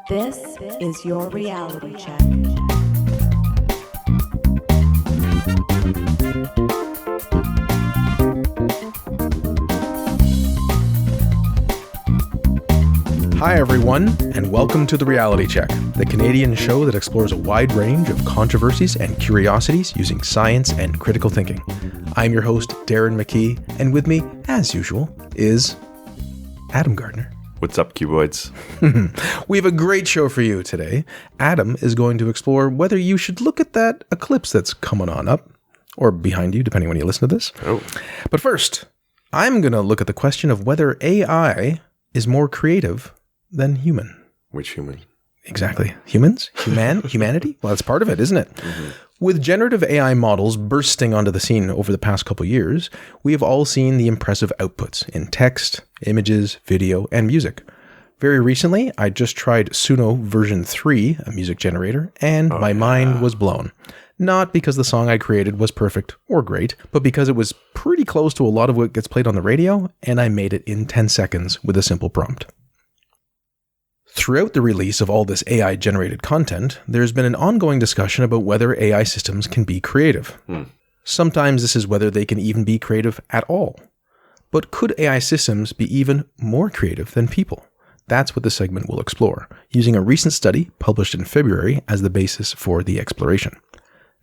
This is your reality check. Hi everyone, and welcome to The Reality Check, the Canadian show that explores a wide range of controversies and curiosities using science and critical thinking. I'm your host, Darren McKee, and with me, as usual, is Adam Gardner. What's up, cuboids? We have a great show for you today. Adam is going to explore whether you should look at that eclipse that's coming on up, or behind you, depending on when you listen to this. Oh. But first, I'm going to look at the question of whether AI is more creative than human. Which human? Exactly. Humans? Humanity? Well, that's part of it, isn't it? Mm-hmm. With generative AI models bursting onto the scene over the past couple years, we have all seen the impressive outputs in text, images, video, and music. Very recently, I just tried Suno version 3, a music generator, and my mind was blown. Not because the song I created was perfect or great, but because it was pretty close to a lot of what gets played on the radio, and I made it in 10 seconds with a simple prompt. Throughout the release of all this AI-generated content, there's been an ongoing discussion about whether AI systems can be creative. Sometimes this is whether they can even be creative at all. But could AI systems be even more creative than people? That's what this segment will explore, using a recent study published in February as the basis for the exploration.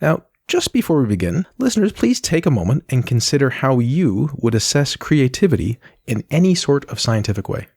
Now, just before we begin, listeners, please take a moment and consider how you would assess creativity in any sort of scientific way.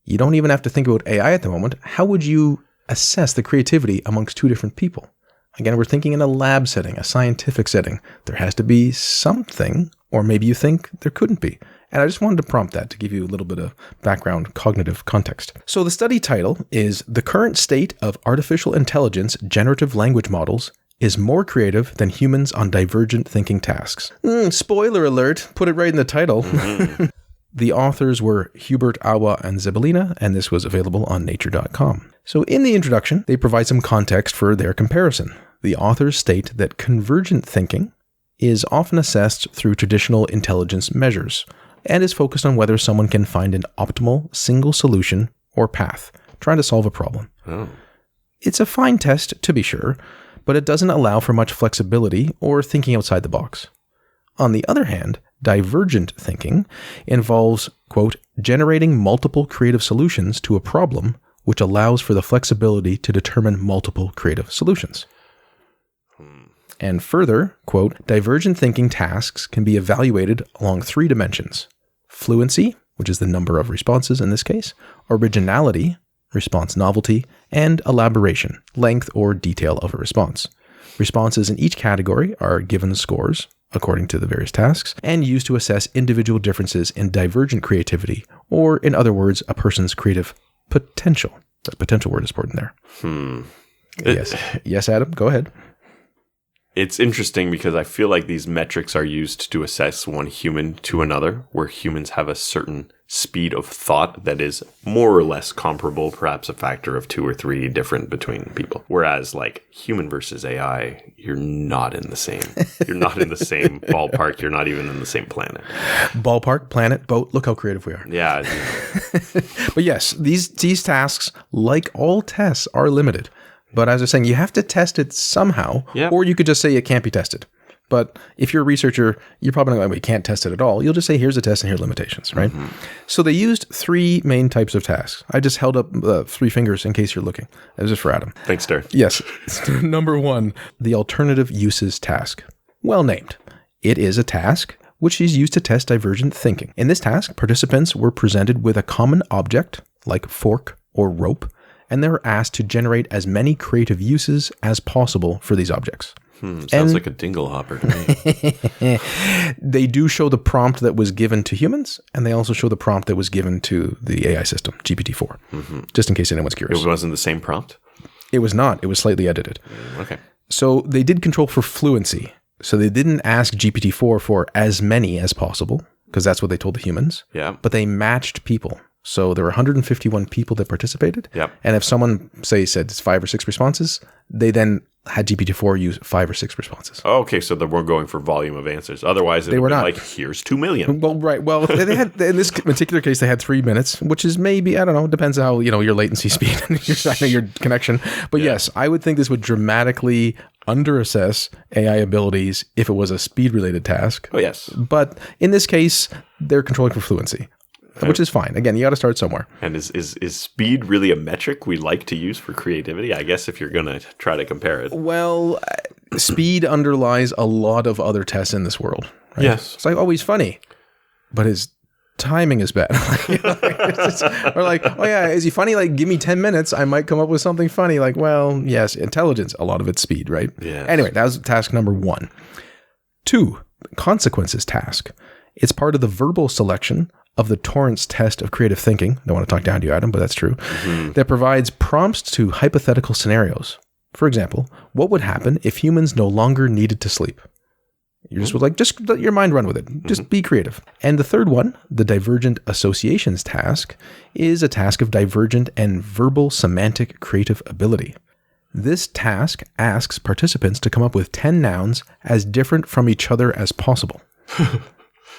You don't even have to think about AI at the moment. How would you assess the creativity amongst two different people? Again, we're thinking in a lab setting, a scientific setting. There has to be something, or maybe you think there couldn't be. And I just wanted to prompt that to give you a little bit of background cognitive context. So the study title is The Current State of Artificial Intelligence Generative Language Models is More Creative Than Humans on Divergent Thinking Tasks. Spoiler alert, put it right in the title. Mm-hmm. The authors were Hubert Awa and Zebelina, and this was available on nature.com. So in the introduction, they provide some context for their comparison. The authors state that convergent thinking is often assessed through traditional intelligence measures and is focused on whether someone can find an optimal single solution or path, trying to solve a problem. Oh. It's a fine test, to be sure, but it doesn't allow for much flexibility or thinking outside the box. On the other hand, divergent thinking involves, quote, generating multiple creative solutions to a problem, which allows for the flexibility to determine multiple creative solutions. And further, quote, divergent thinking tasks can be evaluated along 3 dimensions: fluency, which is the number of responses in this case, originality, response novelty, and elaboration, length or detail of a response. Responses in each category are given scores according to the various tasks, and used to assess individual differences in divergent creativity, or in other words, a person's creative potential. That potential word is important there. Yes, Adam, go ahead. It's interesting because I feel like these metrics are used to assess one human to another, where humans have a certain speed of thought that is more or less comparable, perhaps a factor of 2 or 3 different between people. Whereas like human versus AI, you're not in the same ballpark. You're not even in the same planet. Ballpark, planet, boat. Look how creative we are. Yeah. But yes, these tasks, like all tests, are limited. But as I was saying, you have to test it somehow, or you could just say it can't be tested. But if you're a researcher, you're probably not going, we can't test it at all. You'll just say, here's a test and here are limitations, right? Mm-hmm. So they used 3 main types of tasks. I just held up 3 fingers in case you're looking. That was just for Adam. Thanks, Darren. Yes. Number 1, the alternative uses task. Well named. It is a task which is used to test divergent thinking. In this task, participants were presented with a common object, like fork or rope, and they were asked to generate as many creative uses as possible for these objects. Sounds like a dingle hopper to me. They do show the prompt that was given to humans, and they also show the prompt that was given to the AI system, GPT-4, just in case anyone's curious. It wasn't the same prompt? It was not. It was slightly edited. Okay. So they did control for fluency. So they didn't ask GPT-4 for as many as possible, because that's what they told the humans. Yeah. But they matched people. So there were 151 people that participated. Yep. And if someone, say, said it's 5 or 6 responses, they then had GPT-4 use 5 or 6 responses. Oh, okay, so they weren't going for volume of answers. Otherwise, they were not like, here's 2 million. Well, right. Well, they had, in this particular case, they had 3 minutes, which is maybe, I don't know, it depends how, your latency speed and your connection. But yes, I would think this would dramatically underassess AI abilities if it was a speed-related task. Oh, yes. But in this case, they're controlling for fluency, which is fine. Again, you got to start somewhere. And is speed really a metric we like to use for creativity? I guess if you're going to try to compare it. Well, speed underlies a lot of other tests in this world. Right? Yes. It's like, oh, he's funny, but his timing is bad. Or like, oh yeah, is he funny? Like, give me 10 minutes, I might come up with something funny. Like, well, yes, intelligence, a lot of it's speed, right? Yeah. Anyway, that was task number 1. 2, consequences task. It's part of the verbal selection of the Torrance test of creative thinking. Don't want to talk down to you, Adam, but that's true. That provides prompts to hypothetical scenarios. For example, what would happen if humans no longer needed to sleep? You just would like, just let your mind run with it. Just be creative. And the third one, the divergent associations task, is a task of divergent and verbal semantic creative ability. This task asks participants to come up with 10 nouns as different from each other as possible.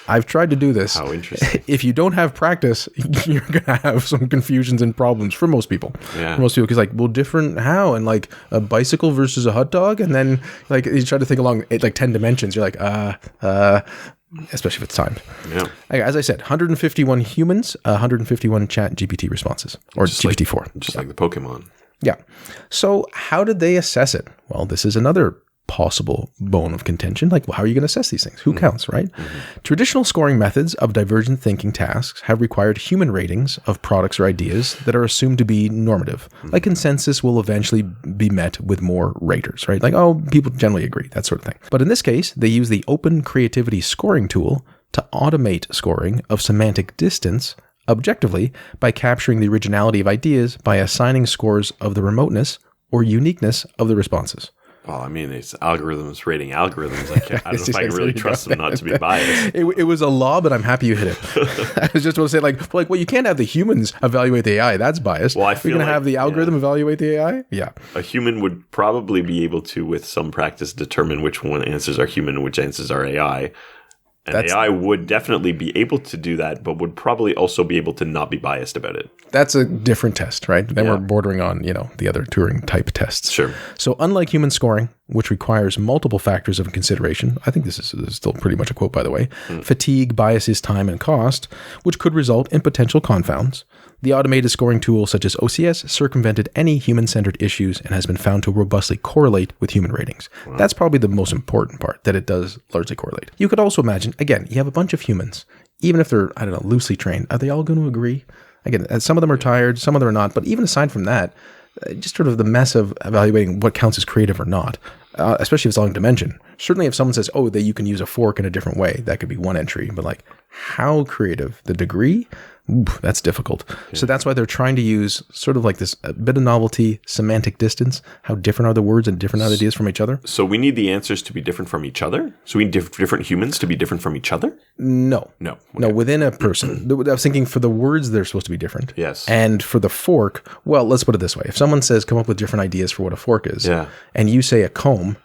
I've tried to do this. How interesting. If you don't have practice, you're going to have some confusions and problems for most people. Yeah. For most people, because like, well, different how? And like a bicycle versus a hot dog? And then like you try to think along like 10 dimensions. You're like, especially if it's timed. Yeah. As I said, 151 humans, 151 chat GPT responses, or Just GPT-4. Just like the Pokemon. Yeah. So how did they assess it? Well, this is another possible bone of contention. Like, well, how are you going to assess these things? Who counts, right? Traditional scoring methods of divergent thinking tasks have required human ratings of products or ideas that are assumed to be normative. Like consensus will eventually be met with more raters, right? Like, oh, people generally agree, that sort of thing. But in this case, they use the open creativity scoring tool to automate scoring of semantic distance objectively by capturing the originality of ideas by assigning scores of the remoteness or uniqueness of the responses. Well, I mean, it's algorithms rating algorithms. I don't know if I can really trust them not to be biased. It was a law, but I'm happy you hit it. I was just going to say, well, you can't have the humans evaluate the AI. That's biased. Well, I feel you're going to have the algorithm yeah. evaluate the AI? Yeah. A human would probably be able to, with some practice, determine which one answers are human and which answers are AI. And AI would definitely be able to do that, but would probably also be able to not be biased about it. That's a different test, right? Then we're bordering on, the other Turing type tests. Sure. So unlike human scoring, which requires multiple factors of consideration, I think this is still pretty much a quote, by the way, fatigue, biases, time, and cost, which could result in potential confounds. The automated scoring tools such as OCS circumvented any human-centered issues and has been found to robustly correlate with human ratings. Wow. That's probably the most important part, that it does largely correlate. You could also imagine, again, you have a bunch of humans, even if they're, loosely trained, are they all going to agree? Again, some of them are tired, some of them are not, but even aside from that, just sort of the mess of evaluating what counts as creative or not, especially if it's long dimension. Certainly if someone says, that you can use a fork in a different way, that could be one entry, but like how creative, the degree, that's difficult. Yeah. So that's why they're trying to use sort of like this bit of novelty, semantic distance. How different are the words and different ideas from each other? So we need the answers to be different from each other? So we need different humans to be different from each other? No. Okay. No, within a person. I was thinking for the words, they're supposed to be different. Yes. And for the fork, well, let's put it this way. If someone says, come up with different ideas for what a fork is, and you say a comb,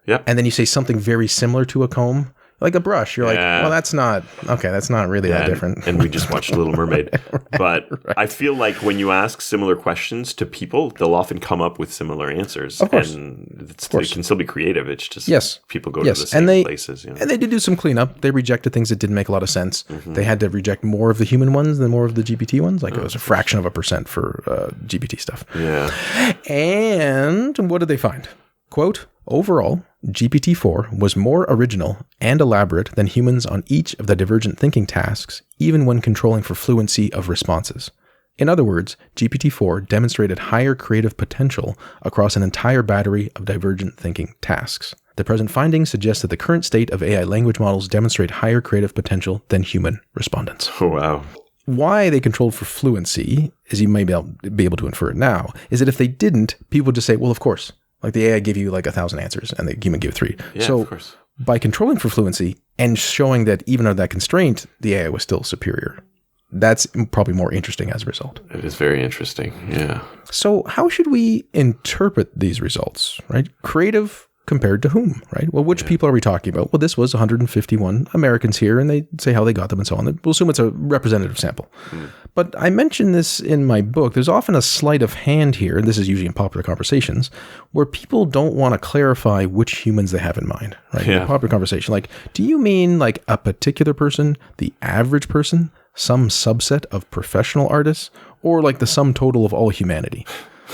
and then you say something very similar to a comb, like a brush, you're like, well, that's not really that different. And we just watched Little Mermaid. But I feel like when you ask similar questions to people, they'll often come up with similar answers. Of course. And it can still be creative. It's just people go to the same places. And they did do some cleanup. They rejected things that didn't make a lot of sense. They had to reject more of the human ones than more of the GPT ones. Like it was a fraction of a percent for GPT stuff. Yeah. And what did they find? Quote, overall, GPT-4 was more original and elaborate than humans on each of the divergent thinking tasks, even when controlling for fluency of responses. In other words, GPT-4 demonstrated higher creative potential across an entire battery of divergent thinking tasks. The present findings suggest that the current state of AI language models demonstrate higher creative potential than human respondents. Oh, wow. Why they controlled for fluency, as you may be able to infer it now, is that if they didn't, people would just say, well, of course. Like the AI gave you like 1,000 answers and the human gave 3. Yeah, so of course. By controlling for fluency and showing that even under that constraint, the AI was still superior. that's probably more interesting as a result. It is very interesting. Yeah. So how should we interpret these results, right? Creative compared to whom, right? Well, which people are we talking about? Well, this was 151 Americans here, and they say how they got them and so on. We'll assume it's a representative sample. But I mentioned this in my book. There's often a sleight of hand here, and this is usually in popular conversations, where people don't want to clarify which humans they have in mind, right? Yeah. In a popular conversation, like, do you mean like a particular person, the average person, some subset of professional artists, or like the sum total of all humanity,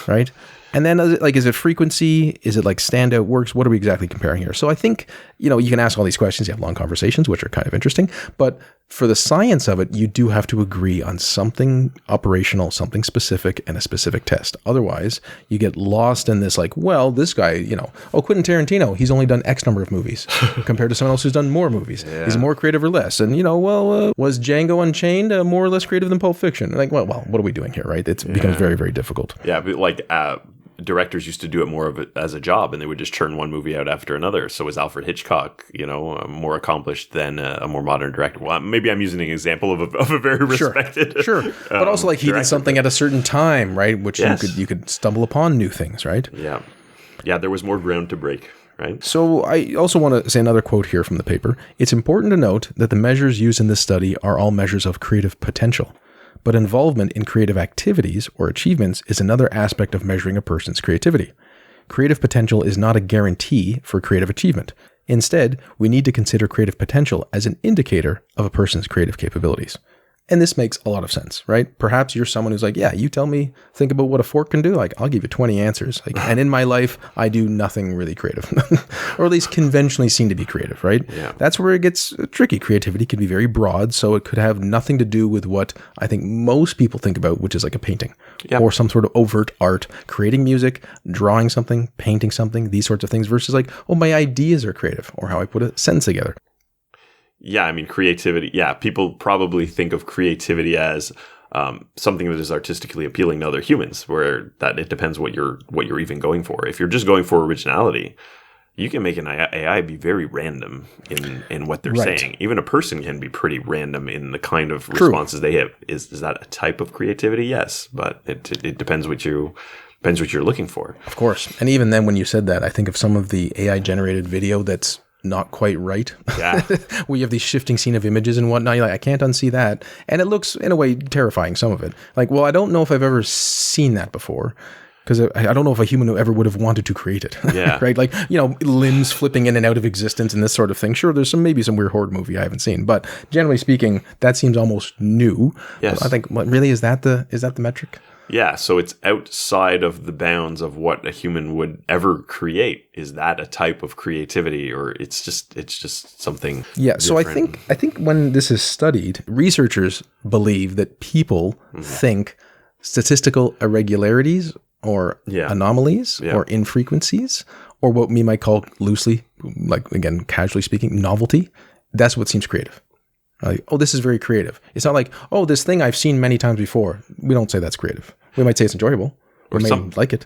right? And then, is it frequency? Is it like standout works? What are we exactly comparing here? So I think, you can ask all these questions. You have long conversations, which are kind of interesting. But for the science of it, you do have to agree on something operational, something specific, and a specific test. Otherwise, you get lost in this this guy, Quentin Tarantino, he's only done X number of movies compared to someone else who's done more movies. Yeah. Is more creative or less? And, was Django Unchained more or less creative than Pulp Fiction? Like, well, what are we doing here, right? It becomes very, very difficult. Yeah, but directors used to do it more of it as a job, and they would just churn one movie out after another. So was Alfred Hitchcock, more accomplished than a more modern director? Well, maybe I'm using an example of a very respected, sure. But also he did something at a certain time, right? Which you could stumble upon new things, right? Yeah. There was more ground to break. Right. So I also want to say another quote here from the paper. It's important to note that the measures used in this study are all measures of creative potential. But involvement in creative activities or achievements is another aspect of measuring a person's creativity. Creative potential is not a guarantee for creative achievement. Instead, we need to consider creative potential as an indicator of a person's creative capabilities. And this makes a lot of sense, right? Perhaps you're someone who's like, yeah, you tell me, think about what a fork can do. Like, I'll give you 20 answers. And in my life, I do nothing really creative, or at least conventionally seen to be creative, right? Yeah. That's where it gets tricky. Creativity can be very broad, so it could have nothing to do with what I think most people think about, which is like a painting or some sort of overt art, creating music, drawing something, painting something, these sorts of things versus my ideas are creative, or how I put a sentence together. Yeah, I mean, creativity. Yeah, people probably think of creativity as something that is artistically appealing to other humans, where that it depends what you're even going for. If you're just going for originality, you can make an AI be very random in what they're saying. Even a person can be pretty random in the kind of responses they have. Is that a type of creativity? Yes, but it depends what you're looking for. Of course. And even then, when you said that, I think of some of the AI generated video that's not quite right. Yeah. Where you have these shifting scene of images and whatnot. You're like, I can't unsee that. And it looks, in a way, terrifying, some of it. I don't know if I've ever seen that before. Because I don't know if a human ever would have wanted to create it. Yeah. Right? Limbs flipping in and out of existence and this sort of thing. Sure, there's maybe some weird horror movie I haven't seen. But generally speaking, that seems almost new. Yes. But I think, really, is that the metric? Yeah, so it's outside of the bounds of what a human would ever create. Is that a type of creativity, or it's just something? Yeah, so different? I think when this is studied, researchers believe that people think statistical irregularities or anomalies or infrequencies, or what we might call loosely, again, casually speaking, novelty. That's what seems creative. This is very creative. It's not like, this thing I've seen many times before. We don't say that's creative. We might say it's enjoyable. We may like it.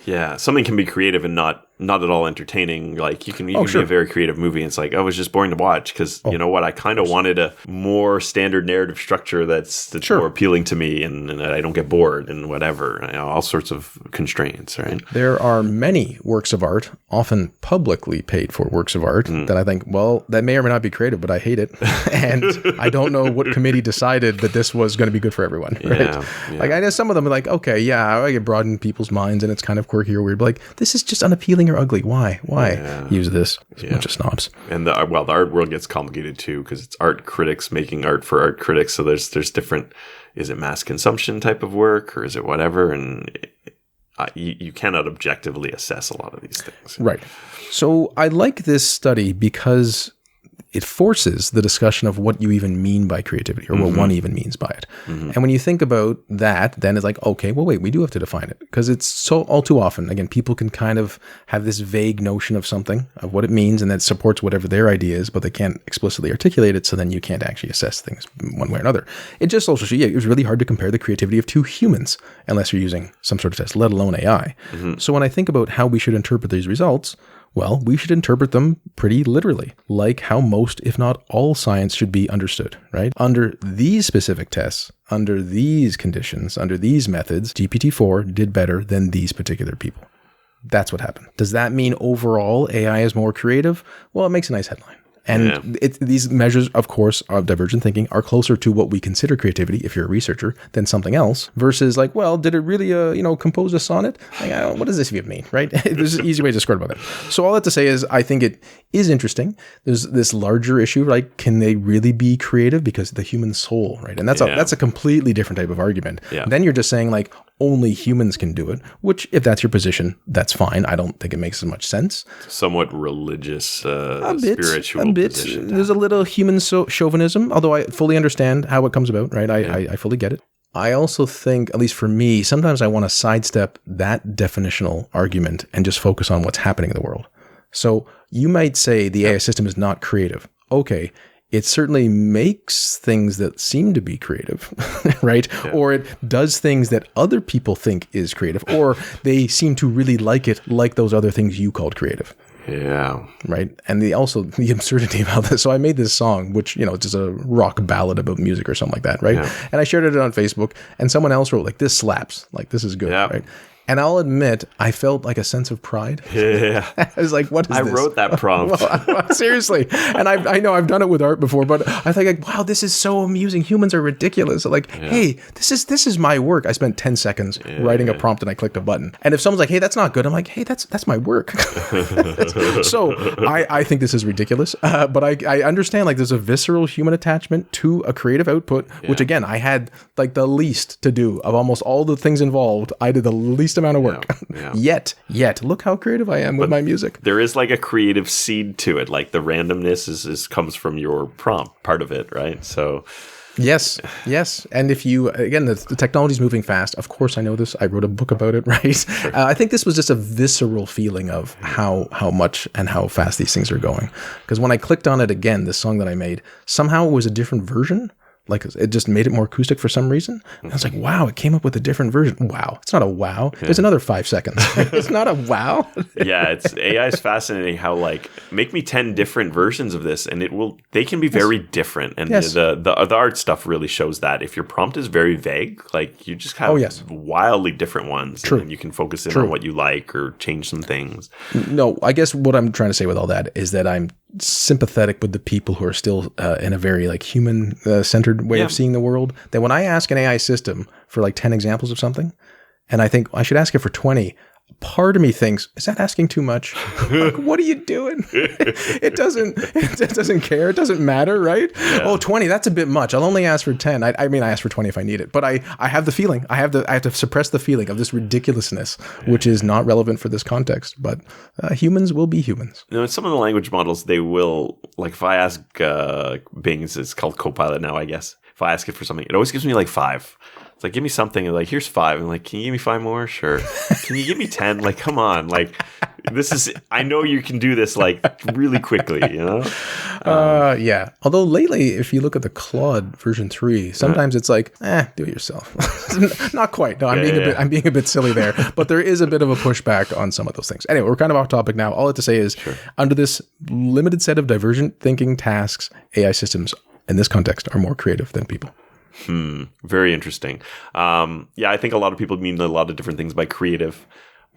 Yeah, something can be creative and not at all entertaining. You can be a very creative movie, and it's it was just boring to watch because you know what? I kind of wanted a more standard narrative structure that's more appealing to me, and I don't get bored and whatever. All sorts of constraints, right? There are many works of art, often publicly paid for works of art, that I think, that may or may not be creative, but I hate it, and I don't know what committee decided that this was going to be good for everyone. Right? Yeah. I know some of them are I get broaden people's minds, and it's kind of quirky or weird, but this is just unappealing or ugly. Why use this? It's a bunch of snobs. And the art world gets complicated too, because it's art critics making art for art critics. So there's different. Is it mass consumption type of work, or is it whatever? And you cannot objectively assess a lot of these things. Right. So I like this study because it forces the discussion of what you even mean by creativity, or what one even means by it. And when you think about that, then it's okay, wait, we do have to define it, because it's so all too often, again, people can kind of have this vague notion of something, of what it means, and that supports whatever their idea is, but they can't explicitly articulate it. So then you can't actually assess things one way or another. It just also shows, it was really hard to compare the creativity of two humans unless you're using some sort of test, let alone AI. So when I think about how we should interpret these results, Well, we should interpret them pretty literally, like how most, if not all, science should be understood, right? Under these specific tests, under these conditions, under these methods, GPT-4 did better than these particular people. That's what happened. Does that mean overall AI is more creative? Well, it makes a nice headline. And these measures, of course, of divergent thinking are closer to what we consider creativity, if you're a researcher, than something else, versus like, well, did it really, compose a sonnet? Like, what does this even mean, right? There's an easy way to discard about it. So all that to say is, I think it is interesting. There's this larger issue, like, can they really be creative? Because the human soul, right? And that's a completely different type of argument. Yeah. Then you're just saying, like, only humans can do it, which, if that's your position, that's fine. I don't think it makes as much sense. Somewhat religious, spiritual position. There's a little human chauvinism, although I fully understand how it comes about, right? I fully get it. I also think, at least for me, sometimes I want to sidestep that definitional argument and just focus on what's happening in the world. So you might say the AI system is not creative. Okay. It certainly makes things that seem to be creative, right? Yeah. Or it does things that other people think is creative, or they seem to really like it, like those other things you called creative. Yeah. Right. And the absurdity about this. So I made this song, which, it's just a rock ballad about music or something like that. Right. Yeah. And I shared it on Facebook, and someone else wrote, like, this slaps, like, this is good. Yeah. Right. And I'll admit, I felt like a sense of pride. Yeah. I was like, what is this? I wrote that prompt. Well, seriously. And I know I've done it with art before, but I think, like, wow, this is so amusing. Humans are ridiculous. Like, hey, this is my work. I spent 10 seconds writing a prompt and I clicked a button. And if someone's like, hey, that's not good, I'm like, hey, that's my work. So I think this is ridiculous. But I understand, like, there's a visceral human attachment to a creative output, which, again, I had, like, the least to do of almost all the things involved. I did the least amount of work. Yet look how creative I am with my music. There is, like, a creative seed to it. Like, the randomness is comes from your prompt, part of it, right? So yes. And if you, again, the technology is moving fast. Of course, I know this. I wrote a book about it, right? Sure. I think this was just a visceral feeling of how much and how fast these things are going. Because when I clicked on it again, this song that I made, somehow it was a different version. Like, it just made it more acoustic for some reason. And I was like, wow, it came up with a different version. Wow. It's not a wow. Yeah. There's another 5 seconds. It's not a wow. Yeah, AI is fascinating how, like, make me 10 different versions of this, and they can be very different. And the art stuff really shows that. If your prompt is very vague, like, you just have wildly different ones. True. And you can focus in on what you like or change some things. No, I guess what I'm trying to say with all that is that I'm sympathetic with the people who are still in a very, like, human centered way of seeing the world. That when I ask an AI system for, like, 10 examples of something, and I think I should ask it for 20, part of me thinks, is that asking too much? Like, what are you doing? It doesn't care. It doesn't matter, right? Yeah. Oh, 20, that's a bit much. I'll only ask for 10. I ask for 20 if I need it. But I have the feeling. I have to suppress the feeling of this ridiculousness, which is not relevant for this context. But humans will be humans. In some of the language models, they will, like, if I ask Bing, it's called Copilot now, I guess. If I ask it for something, it always gives me, like, 5. It's like, give me something. And, like, here's 5. And, like, can you give me 5 more? Sure. Can you give me 10? Like, come on. Like, I know you can do this, like, really quickly, you know? Yeah. Although lately, if you look at the Claude version 3, sometimes it's like, do it yourself. Not quite. No, I'm being a bit silly there. But there is a bit of a pushback on some of those things. Anyway, we're kind of off topic now. All I have to say is, under this limited set of divergent thinking tasks, AI systems in this context are more creative than people. Very interesting. I think a lot of people mean a lot of different things by creative.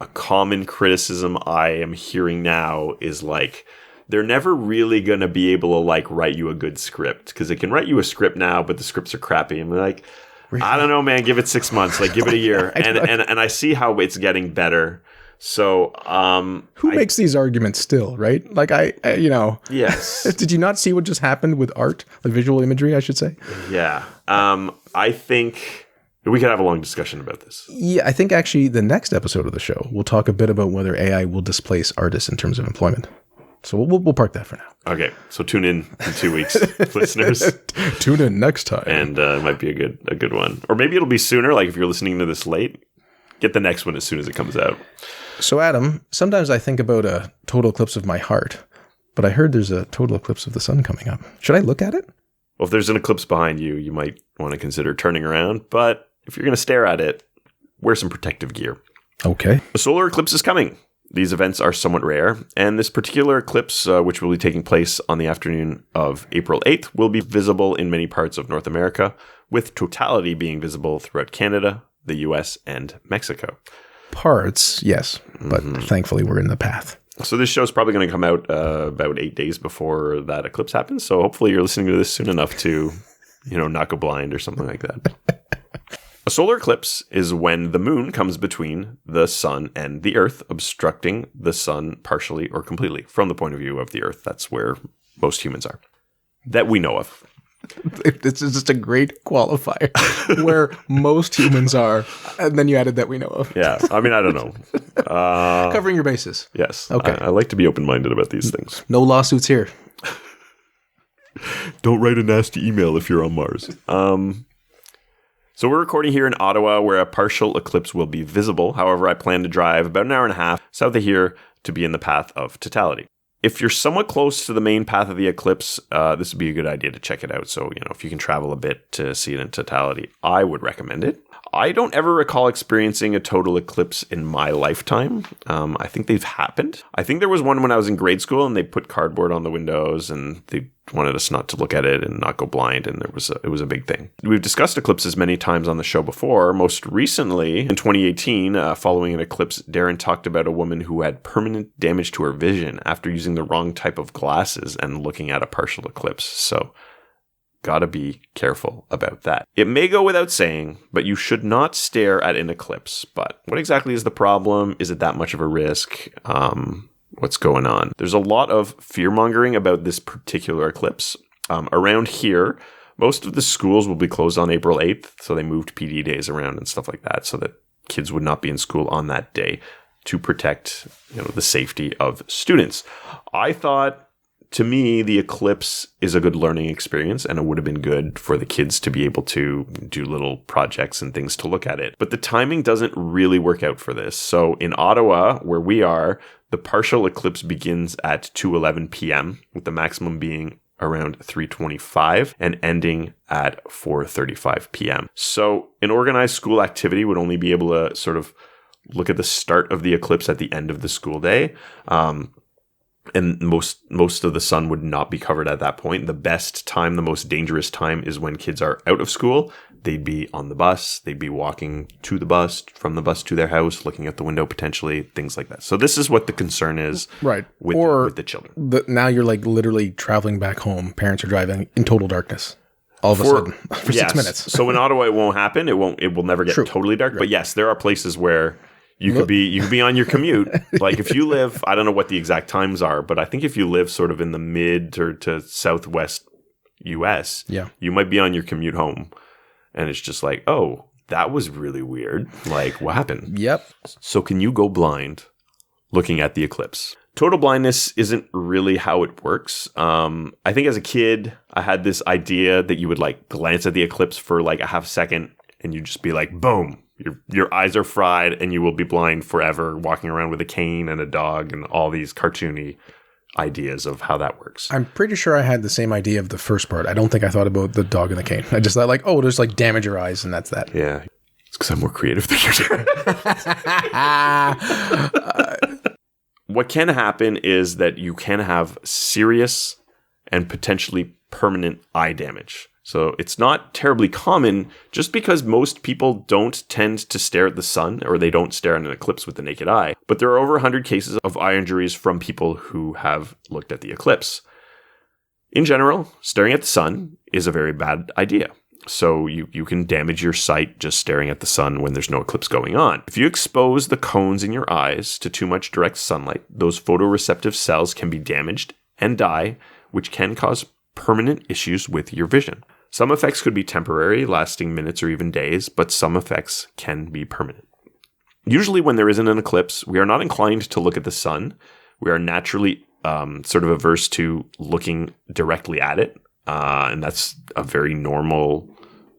A common criticism I am hearing now is, like, they're never really going to be able to, like, write you a good script, because they can write you a script now, but the scripts are crappy. And we're like, really? I don't know, man, give it 6 months, like, give it a year. and I see how it's getting better. So, who makes these arguments still, right? Like, yes. Did you not see what just happened with art, like visual imagery, I should say? Yeah. I think we could have a long discussion about this. Yeah, I think actually the next episode of the show, we'll talk a bit about whether AI will displace artists in terms of employment. So we'll park that for now. Okay. So tune in 2 weeks, listeners. Tune in next time. And it might be a good one. Or maybe it'll be sooner, like if you're listening to this late. Get the next one as soon as it comes out. So, Adam, sometimes I think about a total eclipse of my heart, but I heard there's a total eclipse of the sun coming up. Should I look at it? Well, if there's an eclipse behind you, you might want to consider turning around. But if you're going to stare at it, wear some protective gear. Okay. A solar eclipse is coming. These events are somewhat rare, and this particular eclipse, which will be taking place on the afternoon of April 8th, will be visible in many parts of North America, with totality being visible throughout Canada, the US, and Mexico. Parts, yes, but thankfully we're in the path. So this show is probably going to come out about 8 days before that eclipse happens, so hopefully you're listening to this soon enough to, not go blind or something like that. A solar eclipse is when the moon comes between the sun and the earth, obstructing the sun partially or completely. From the point of view of the earth, that's where most humans are, that we know of. This is just a great qualifier, where most humans are, and then you added that we know of. Yeah, I mean, I don't know. Covering your bases. Yes. Okay. I like to be open-minded about these things. No lawsuits here. Don't write a nasty email if you're on Mars. So we're recording here in Ottawa, where a partial eclipse will be visible. However, I plan to drive about an hour and a half south of here to be in the path of totality. If you're somewhat close to the main path of the eclipse, this would be a good idea to check it out. So, if you can travel a bit to see it in totality, I would recommend it. I don't ever recall experiencing a total eclipse in my lifetime. I think they've happened. I think there was one when I was in grade school and they put cardboard on the windows and they wanted us not to look at it and not go blind. And it was a big thing. We've discussed eclipses many times on the show before. Most recently, in 2018, following an eclipse, Darren talked about a woman who had permanent damage to her vision after using the wrong type of glasses and looking at a partial eclipse. So gotta be careful about that. It may go without saying, but you should not stare at an eclipse. But what exactly is the problem? Is it that much of a risk? What's going on? There's a lot of fear-mongering about this particular eclipse. Around here, most of the schools will be closed on April 8th, so they moved PD days around and stuff like that so that kids would not be in school on that day to protect, the safety of students. I thought, to me, the eclipse is a good learning experience, and it would have been good for the kids to be able to do little projects and things to look at it. But the timing doesn't really work out for this. So in Ottawa, where we are, the partial eclipse begins at 2:11 p.m., with the maximum being around 3:25 and ending at 4:35 p.m. So an organized school activity would only be able to sort of look at the start of the eclipse at the end of the school day. And most of the sun would not be covered at that point. The best time, the most dangerous time, is when kids are out of school. They'd be on the bus. They'd be walking to the bus, from the bus to their house, looking out the window potentially, things like that. So this is what the concern is, right? With the children. Now you're like literally traveling back home. Parents are driving in total darkness. All of a sudden, for 6 minutes. So in Ottawa, it won't happen. It will never get totally dark. Right. But yes, there are places where you could be on your commute. Like if you live, I don't know what the exact times are, but I think if you live sort of in the mid to southwest US, you might be on your commute home. And it's just like, oh, that was really weird. Like, what happened? Yep. So can you go blind looking at the eclipse? Total blindness isn't really how it works. I think as a kid, I had this idea that you would like glance at the eclipse for like a half second and you'd just be like, boom. Your eyes are fried and you will be blind forever, walking around with a cane and a dog and all these cartoony ideas of how that works. I'm pretty sure I had the same idea of the first part. I don't think I thought about the dog and the cane. I just thought like, oh, there's like damage your eyes and that's that. Yeah. It's because I'm more creative than you do. What can happen is that you can have serious and potentially permanent eye damage. So it's not terribly common just because most people don't tend to stare at the sun or they don't stare at an eclipse with the naked eye. But there are over 100 cases of eye injuries from people who have looked at the eclipse. In general, staring at the sun is a very bad idea. So you can damage your sight just staring at the sun when there's no eclipse going on. If you expose the cones in your eyes to too much direct sunlight, those photoreceptive cells can be damaged and die, which can cause permanent issues with your vision. Some effects could be temporary, lasting minutes or even days, but some effects can be permanent. Usually when there isn't an eclipse, we are not inclined to look at the sun. We are naturally sort of averse to looking directly at it, and that's a very normal,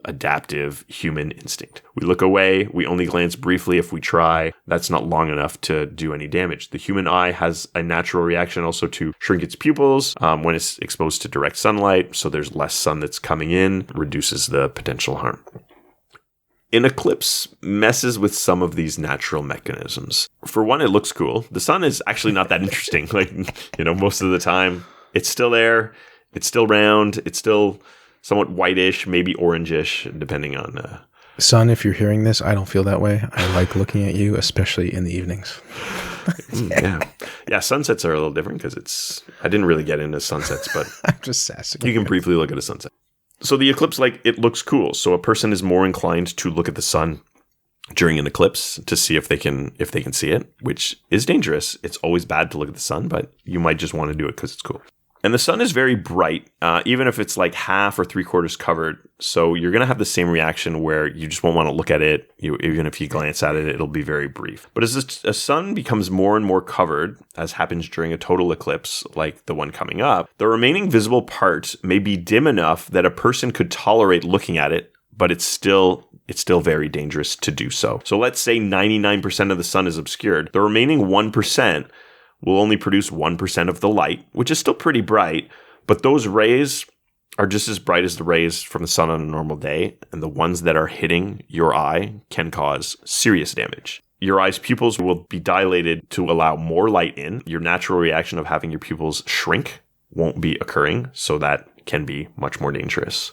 adaptive human instinct. We look away, we only glance briefly if we try. That's not long enough to do any damage. The human eye has a natural reaction also to shrink its pupils when it's exposed to direct sunlight, so there's less sun that's coming in, reduces the potential harm. An eclipse messes with some of these natural mechanisms. For one, it looks cool. The sun is actually not that interesting. Most of the time, it's still there. It's still round. It's still somewhat whitish, maybe orangish, depending on... Sun, if you're hearing this, I don't feel that way. I like looking at you, especially in the evenings. Yeah, sunsets are a little different because I didn't really get into sunsets, but... I'm just sassing. You can briefly look at a sunset. So the eclipse, it looks cool. So a person is more inclined to look at the sun during an eclipse to see if they can see it, which is dangerous. It's always bad to look at the sun, but you might just want to do it because it's cool. And the sun is very bright, even if it's like half or 3/4 covered. So you're going to have the same reaction where you just won't want to look at it. Even if you glance at it, it'll be very brief. But as the sun becomes more and more covered, as happens during a total eclipse like the one coming up, the remaining visible part may be dim enough that a person could tolerate looking at it, but it's still very dangerous to do so. So let's say 99% of the sun is obscured. The remaining 1% will only produce 1% of the light, which is still pretty bright, but those rays are just as bright as the rays from the sun on a normal day, and the ones that are hitting your eye can cause serious damage. Your eye's pupils will be dilated to allow more light in. Your natural reaction of having your pupils shrink won't be occurring, so that can be much more dangerous.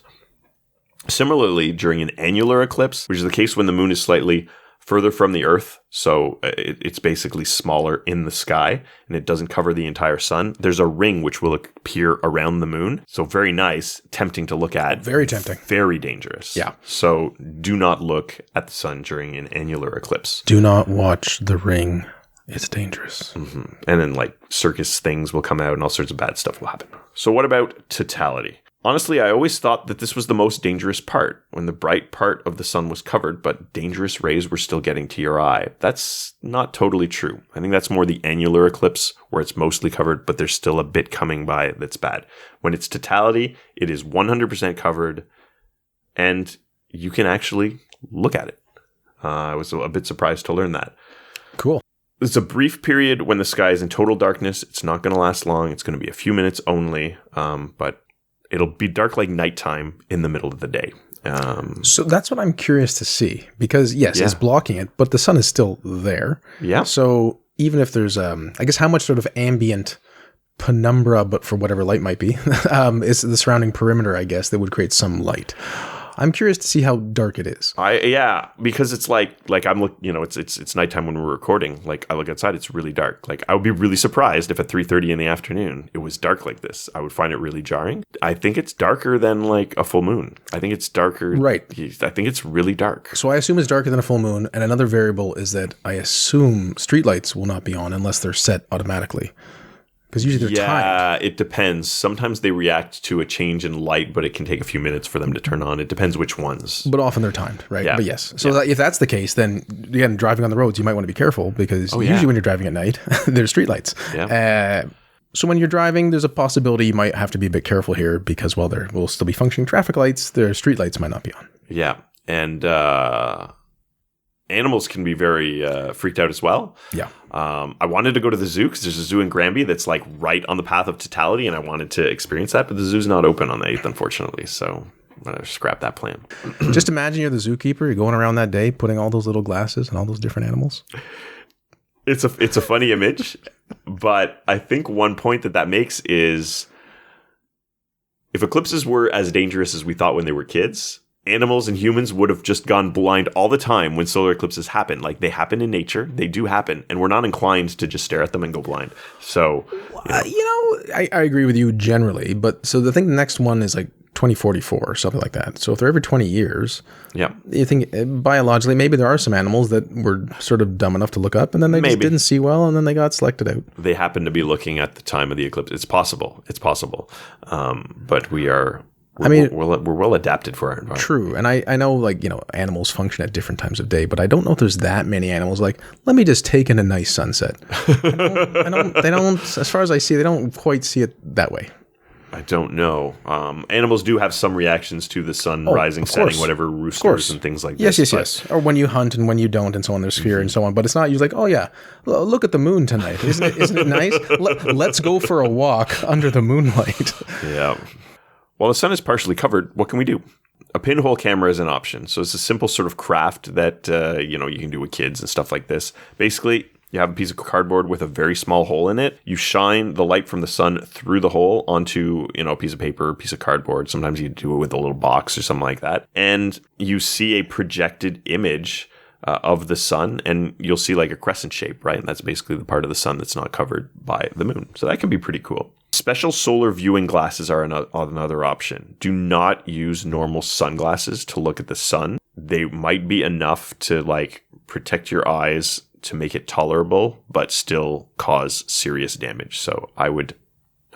Similarly, during an annular eclipse, which is the case when the moon is slightly further from the Earth, so it's basically smaller in the sky, and it doesn't cover the entire sun. There's a ring which will appear around the moon. So very nice, tempting to look at. Very tempting. Very dangerous. Yeah. So do not look at the sun during an annular eclipse. Do not watch the ring. It's dangerous. Mm-hmm. And then circus things will come out and all sorts of bad stuff will happen. So what about totality? Honestly, I always thought that this was the most dangerous part, when the bright part of the sun was covered, but dangerous rays were still getting to your eye. That's not totally true. I think that's more the annular eclipse, where it's mostly covered, but there's still a bit coming by that's bad. When it's totality, it is 100% covered, and you can actually look at it. I was a bit surprised to learn that. Cool. It's a brief period when the sky is in total darkness. It's not going to last long. It's going to be a few minutes only, but it'll be dark like nighttime in the middle of the day. So that's what I'm curious to see, because yes, it's blocking it, but the sun is still there. Yeah. So even if there's, I guess how much sort of ambient penumbra, but for whatever light might be, is the surrounding perimeter, I guess, that would create some light. I'm curious to see how dark it is. Because it's I'm it's nighttime when we're recording. I look outside, it's really dark. I would be really surprised if at 3:30 in the afternoon it was dark like this. I would find it really jarring. I think it's darker than a full moon. I think it's darker. Right. I think it's really dark. So I assume it's darker than a full moon, and another variable is that I assume streetlights will not be on unless they're set automatically. Because usually they're timed. Yeah, it depends. Sometimes they react to a change in light, but it can take a few minutes for them to turn on. It depends which ones. But often they're timed, right? Yeah. But yes. So if that's the case, then again, driving on the roads, you might want to be careful, because usually when you're driving at night, there's streetlights. Yeah. So when you're driving, there's a possibility you might have to be a bit careful here, because while there will still be functioning traffic lights, their streetlights might not be on. Yeah. And animals can be very freaked out as well. Yeah. I wanted to go to the zoo because there's a zoo in Granby that's right on the path of totality, and I wanted to experience that, but the zoo's not open on the 8th, unfortunately. So I'm going to scrap that plan. Just imagine you're the zookeeper. You're going around that day, putting all those little glasses and all those different animals. It's a funny image, but I think one point that makes is if eclipses were as dangerous as we thought when they were kids, animals and humans would have just gone blind all the time when solar eclipses happen. They happen in nature. They do happen. And we're not inclined to just stare at them and go blind. So, I agree with you generally. But so the next one is 2044 or something like that. So if they're every 20 years, you think biologically, maybe there are some animals that were sort of dumb enough to look up, and then they just didn't see well, and then they got selected out. They happen to be looking at the time of the eclipse. It's possible. But we're well adapted for our environment. True. And I know, animals function at different times of day, but I don't know if there's that many animals let me just take in a nice sunset. They don't, as far as I see, they don't quite see it that way. I don't know. Animals do have some reactions to the sun rising, setting, whatever, roosters and things like this. Yes. Or when you hunt and when you don't, and so on, there's fear and so on. But it's not usually look at the moon tonight. Isn't it nice? Let's go for a walk under the moonlight. Yeah. While the sun is partially covered, what can we do? a pinhole camera is an option. So it's a simple sort of craft that, you can do with kids and stuff like this. Basically, you have a piece of cardboard with a very small hole in it. You shine the light from the sun through the hole onto, a piece of paper, a piece of cardboard. Sometimes you do it with a little box or something like that. And you see a projected image of the sun, and you'll see like a crescent shape, right? And that's basically the part of the sun that's not covered by the moon. So that can be pretty cool. Special solar viewing glasses are another option. Do not use normal sunglasses to look at the sun. They might be enough to like protect your eyes to make it tolerable, but still cause serious damage. So I would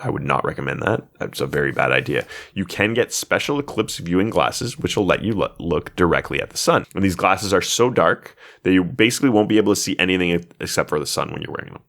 not recommend that. That's a very bad idea. You can get special eclipse viewing glasses, which will let you look directly at the sun. And these glasses are so dark that you basically won't be able to see anything except for the sun when you're wearing them.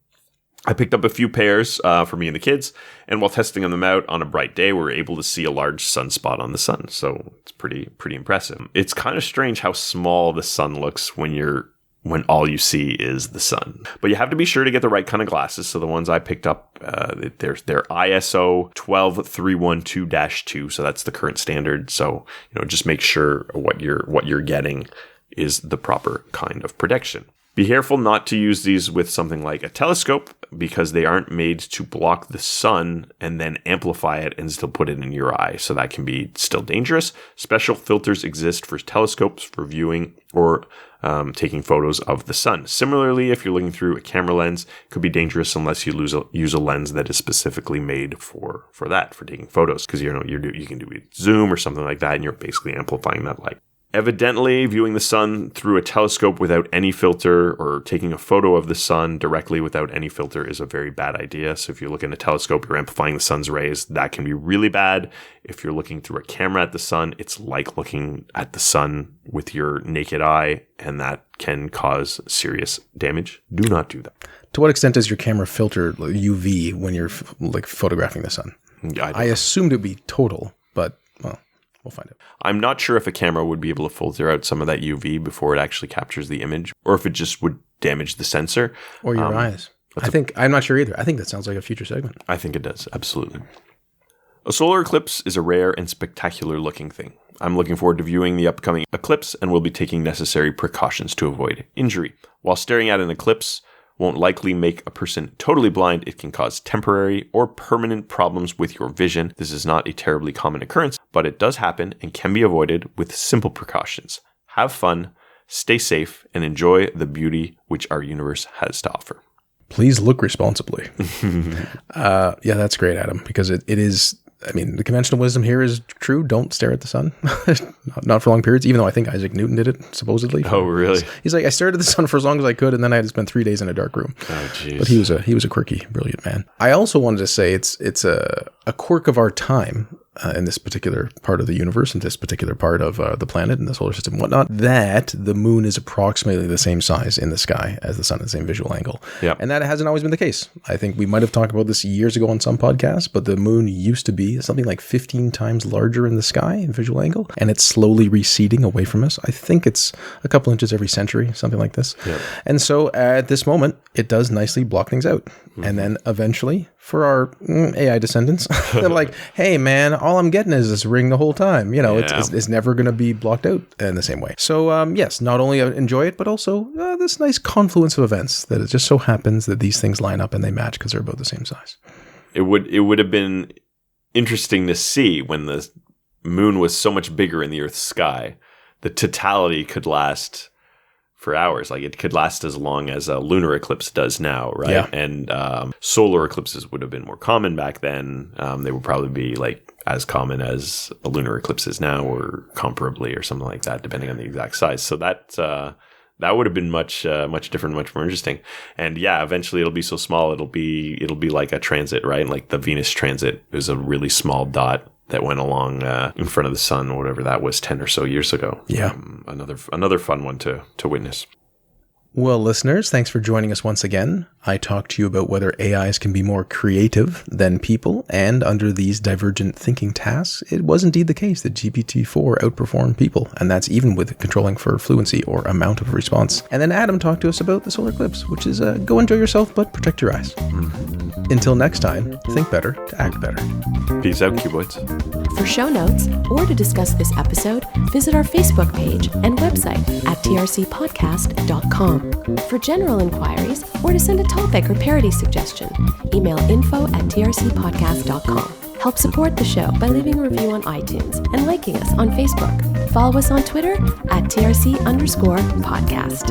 I picked up a few pairs for me and the kids, and while testing them out on a bright day, we were able to see a large sunspot on the sun. So it's pretty impressive. It's kind of strange how small the sun looks when all you see is the sun. But you have to be sure to get the right kind of glasses. So the ones I picked up, they're ISO 12312-2. So that's the current standard. So, just make sure what you're getting is the proper kind of protection. Be careful not to use these with something like a telescope, because they aren't made to block the sun and then amplify it and still put it in your eye. So that can be still dangerous. Special filters exist for telescopes for viewing or taking photos of the sun. Similarly, if you're looking through a camera lens, it could be dangerous unless you use a lens that is specifically made for taking photos, because you can do it zoom or something like that, and you're basically amplifying that light. Evidently, viewing the sun through a telescope without any filter or taking a photo of the sun directly without any filter is a very bad idea. So if you're looking at a telescope, you're amplifying the sun's rays. That can be really bad. If you're looking through a camera at the sun, it's like looking at the sun with your naked eye, and that can cause serious damage. Do not do that. To what extent does your camera filter UV when you're photographing the sun? I assumed it would be total, but well, we'll find out. I'm not sure if a camera would be able to filter out some of that UV before it actually captures the image, or if it just would damage the sensor. Or your eyes. I'm not sure either. I think that sounds like a future segment. I think it does, absolutely. A solar eclipse is a rare and spectacular looking thing. I'm looking forward to viewing the upcoming eclipse and will be taking necessary precautions to avoid injury. While staring at an eclipse won't likely make a person totally blind, it can cause temporary or permanent problems with your vision. This is not a terribly common occurrence, but it does happen and can be avoided with simple precautions. Have fun, stay safe, and enjoy the beauty which our universe has to offer. Please look responsibly. Yeah, that's great, Adam, because it is... the conventional wisdom here is true. Don't stare at the sun. Not for long periods, even though I think Isaac Newton did it, supposedly. Oh, really? He's like, I stared at the sun for as long as I could, and then I had to spend 3 days in a dark room. Oh, jeez. But he was a quirky, brilliant man. I also wanted to say it's a quirk of our time in this particular part of the universe, in this particular part of the planet and the solar system and whatnot, that the moon is approximately the same size in the sky as the sun at the same visual angle. Yep. And that hasn't always been the case. I think we might have talked about this years ago on some podcasts, but the moon used to be something like 15 times larger in the sky in visual angle, and it's slowly receding away from us. I think it's a couple inches every century, something like this. Yep. And so at this moment, it does nicely block things out. Mm-hmm. And then eventually, for our AI descendants, they're like, hey man, all I'm getting is this ring the whole time. It's never going to be blocked out in the same way. So yes, not only enjoy it, but also this nice confluence of events that it just so happens that these things line up and they match because they're about the same size. It would have been interesting to see when the moon was so much bigger in the Earth's sky. The totality could last for hours. Like it could last as long as a lunar eclipse does now, right? Yeah. And solar eclipses would have been more common back then. They would probably be like as common as a lunar eclipse is now, or comparably, or something like that, depending on the exact size. So that would have been much different, much more interesting. And yeah, eventually it'll be so small, it'll be like a transit, right? Like the Venus transit is a really small dot that went along in front of the sun, or whatever that was, 10 or so years ago. Yeah. Another fun one to witness. Well, listeners, thanks for joining us once again. I talked to you about whether AIs can be more creative than people, and under these divergent thinking tasks, it was indeed the case that GPT-4 outperformed people, and that's even with controlling for fluency or amount of response. And then Adam talked to us about the solar eclipse, which is go enjoy yourself, but protect your eyes. Mm-hmm. Until next time, think better to act better. Peace out, cuboids. For show notes or to discuss this episode, visit our Facebook page and website at trcpodcast.com. For general inquiries or to send a topic or parody suggestion, email info@trcpodcast.com. Help support the show by leaving a review on iTunes and liking us on Facebook. Follow us on Twitter at TRC_podcast.